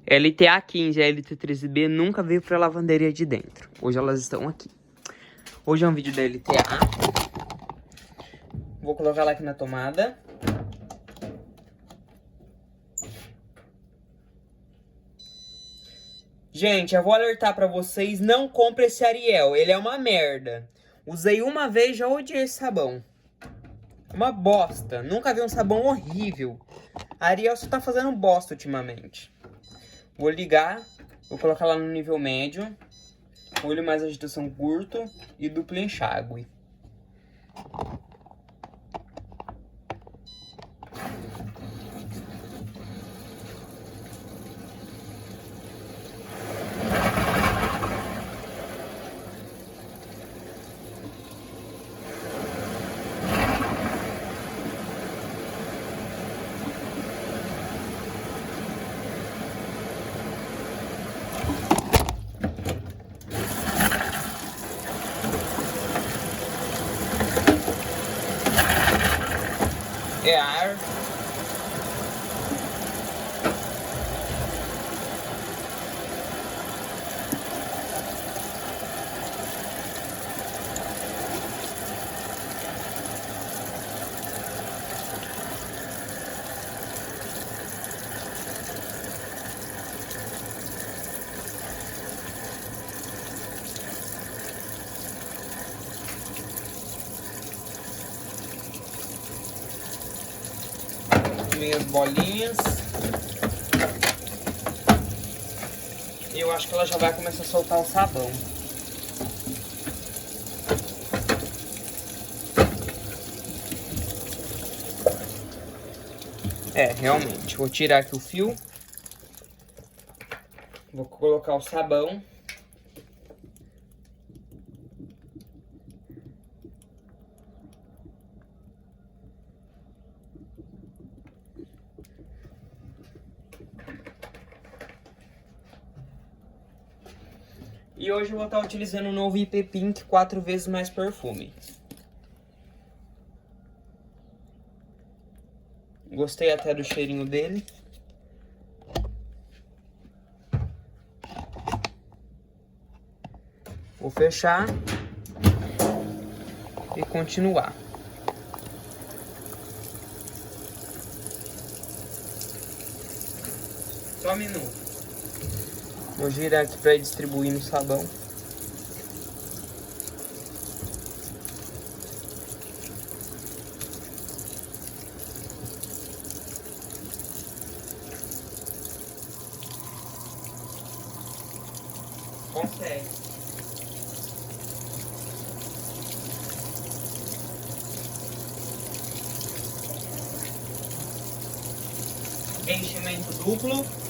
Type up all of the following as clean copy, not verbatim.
LTA 15 e a LT13B nunca veio pra lavanderia de dentro. Hoje elas estão aqui. Hoje é um vídeo da LTA. Vou colocar ela aqui na tomada. Gente, eu vou alertar pra vocês, não compre esse Ariel, ele é uma merda. Usei uma vez, já odiei esse sabão. Uma bosta, nunca vi um sabão horrível. A Ariel só tá fazendo bosta ultimamente. Vou ligar, vou colocar lá no nível médio. Olho mais agitação curto e duplo enxágue. É ar. Meias bolinhas. Eu acho que ela já vai começar a soltar o sabão. É, realmente. Vou tirar aqui o fio. Vou colocar o sabão. E hoje eu vou estar utilizando o novo IP Pink 4 vezes mais perfume. Gostei até do cheirinho dele. Vou fechar e continuar. Só um minuto. Vou girar aqui para distribuir no sabão. Consegue. Enchimento duplo.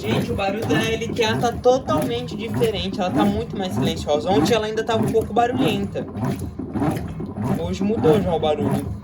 Gente, o barulho da LTA tá totalmente diferente, ela tá muito mais silenciosa. Ontem ela ainda tava um pouco barulhenta. Hoje mudou já o barulho.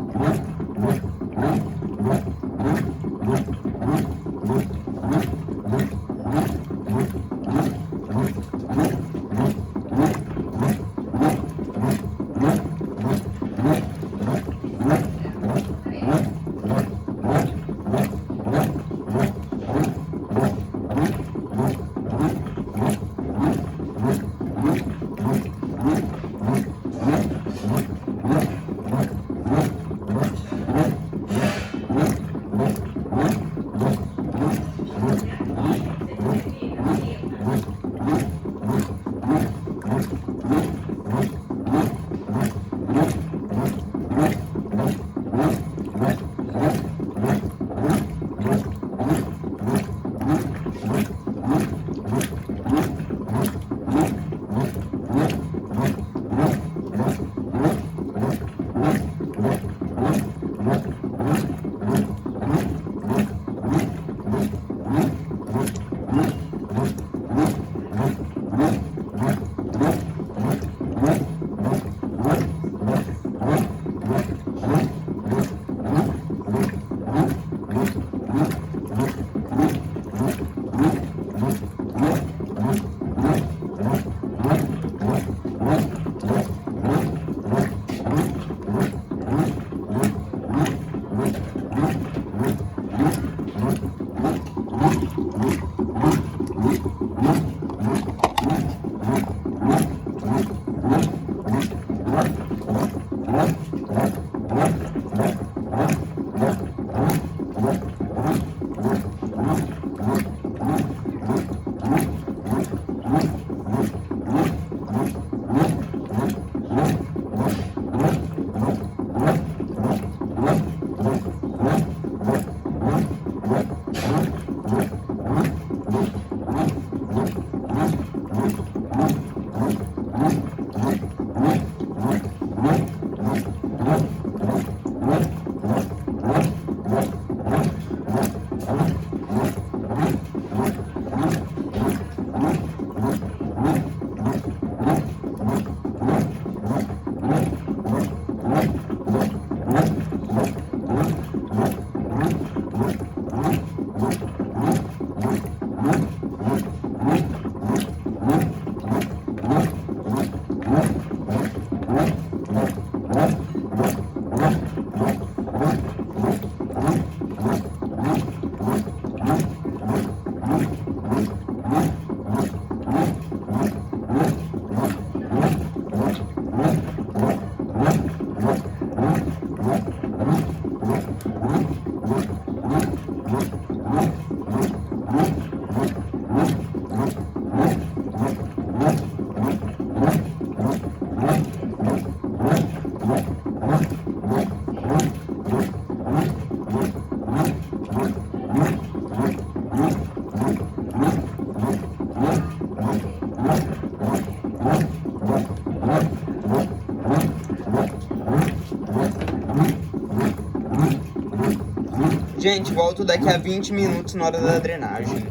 Gente, volto daqui a 20 minutos na hora da drenagem.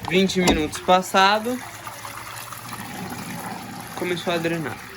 Vinte minutos passado, começou a drenar.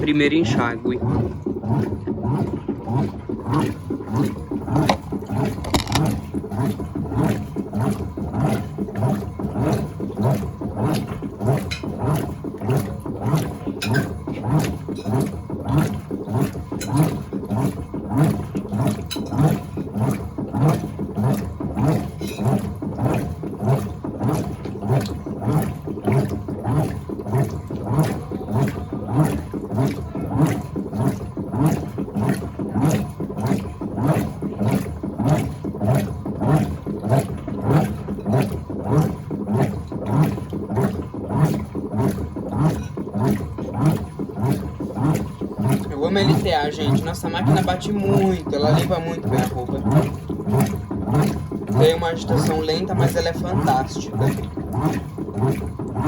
Primeiro enxágue. uma LTA, gente. Nossa, a máquina bate muito, ela limpa muito bem a roupa. Tem uma agitação lenta, mas ela é fantástica.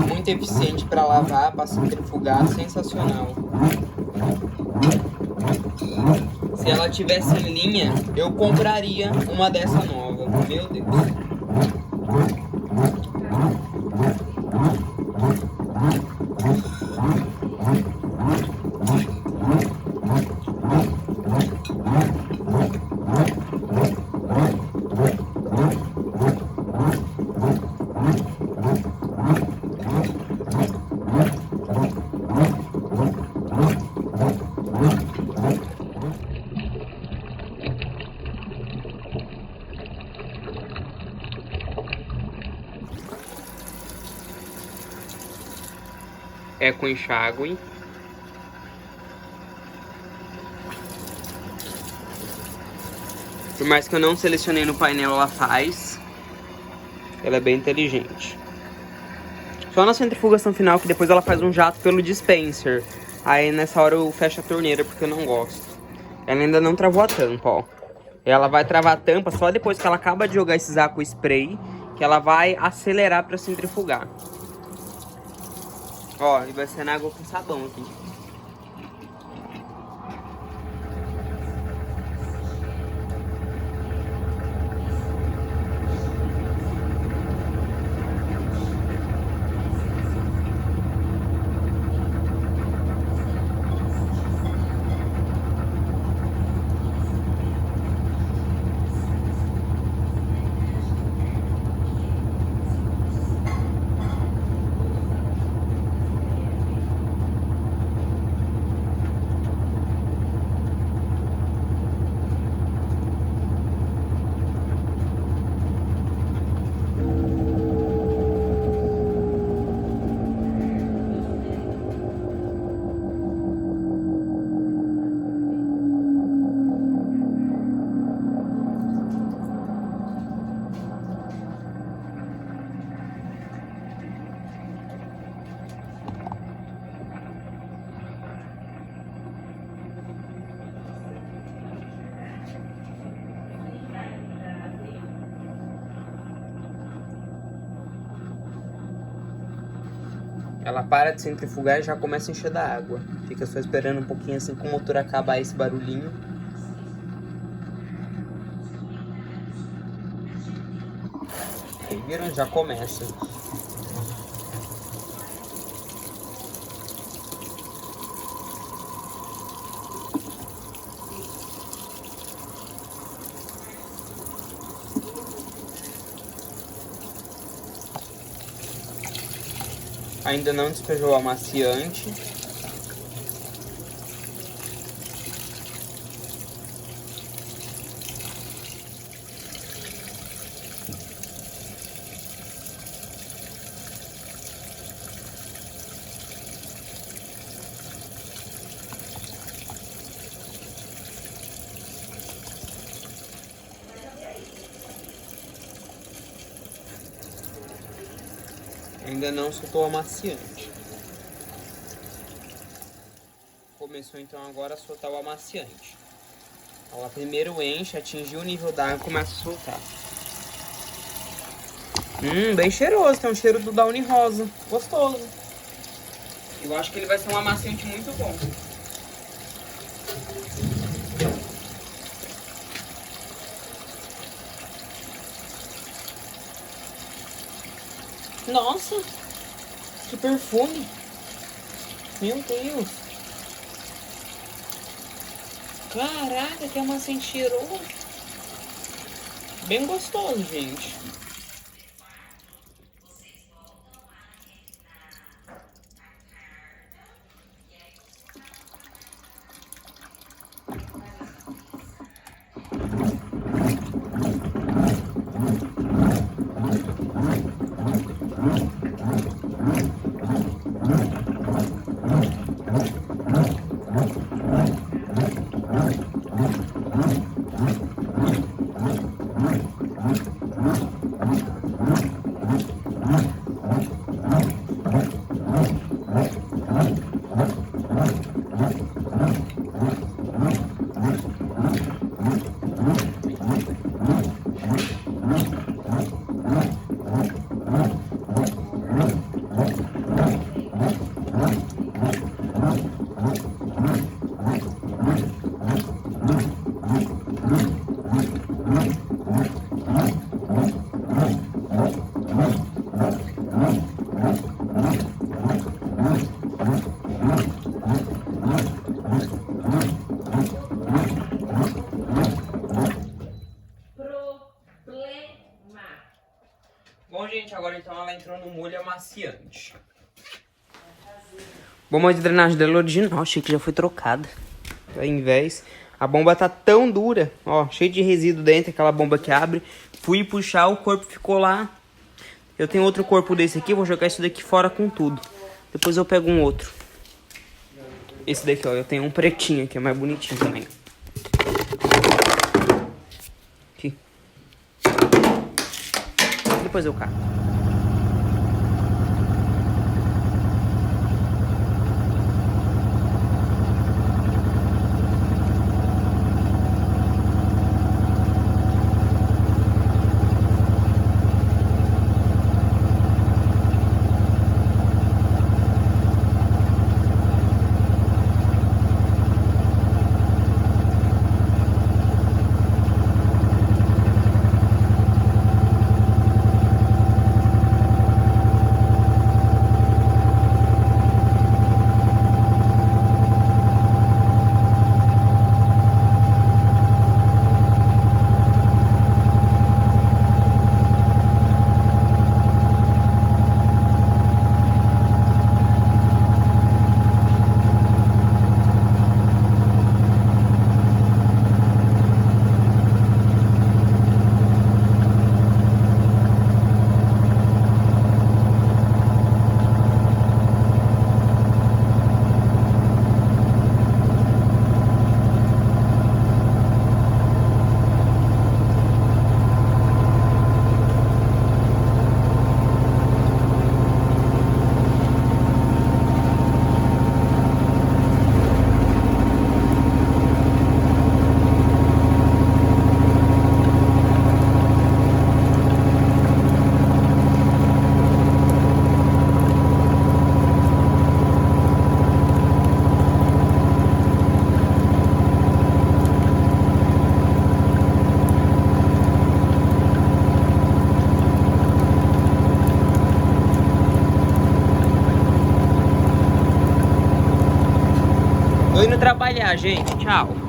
Muito eficiente para lavar, para centrifugar, sensacional. Se ela tivesse em linha, eu compraria uma dessa nova. Meu Deus. É com enxágue. Por mais que eu não selecionei no painel, ela faz. Ela é bem inteligente. Só na centrifugação final, que depois ela faz um jato pelo dispenser. Aí nessa hora eu fecho a torneira, porque eu não gosto. Ela ainda não travou a tampa, ó. Ela vai travar a tampa só depois que ela acaba de jogar esse Zaco spray, que ela vai acelerar para centrifugar. Ó, e vai ser na água com sabão aqui. Ela para de centrifugar e já começa a encher da água. Fica só esperando um pouquinho assim que o motor acabar esse barulhinho. Aí, viram? Já começa. Ainda não despejou o amaciante. Ainda não soltou o amaciante. Começou então agora a soltar o amaciante. Ela primeiro enche, atingiu o nível d'água e começa a soltar. Bem cheiroso, tem um cheiro do Downy rosa. Gostoso. Eu acho que ele vai ser um amaciante muito bom. Nossa, que perfume! Meu Deus! Caraca, que amaciante cheiroso! Bem gostoso, gente. gente, agora então ela entrou no molho amaciante. Bomba de drenagem dela é original, achei que já foi trocada. Ao invés, a bomba tá tão dura, ó, cheio de resíduo dentro, aquela bomba que abre. Fui puxar, o corpo ficou lá. Eu tenho outro corpo desse aqui, vou jogar isso daqui fora com tudo. Depois eu pego um outro. Esse daqui, ó, eu tenho um pretinho aqui, é mais bonitinho também. Aqui. Depois eu cato. Tô indo trabalhar, gente. Tchau.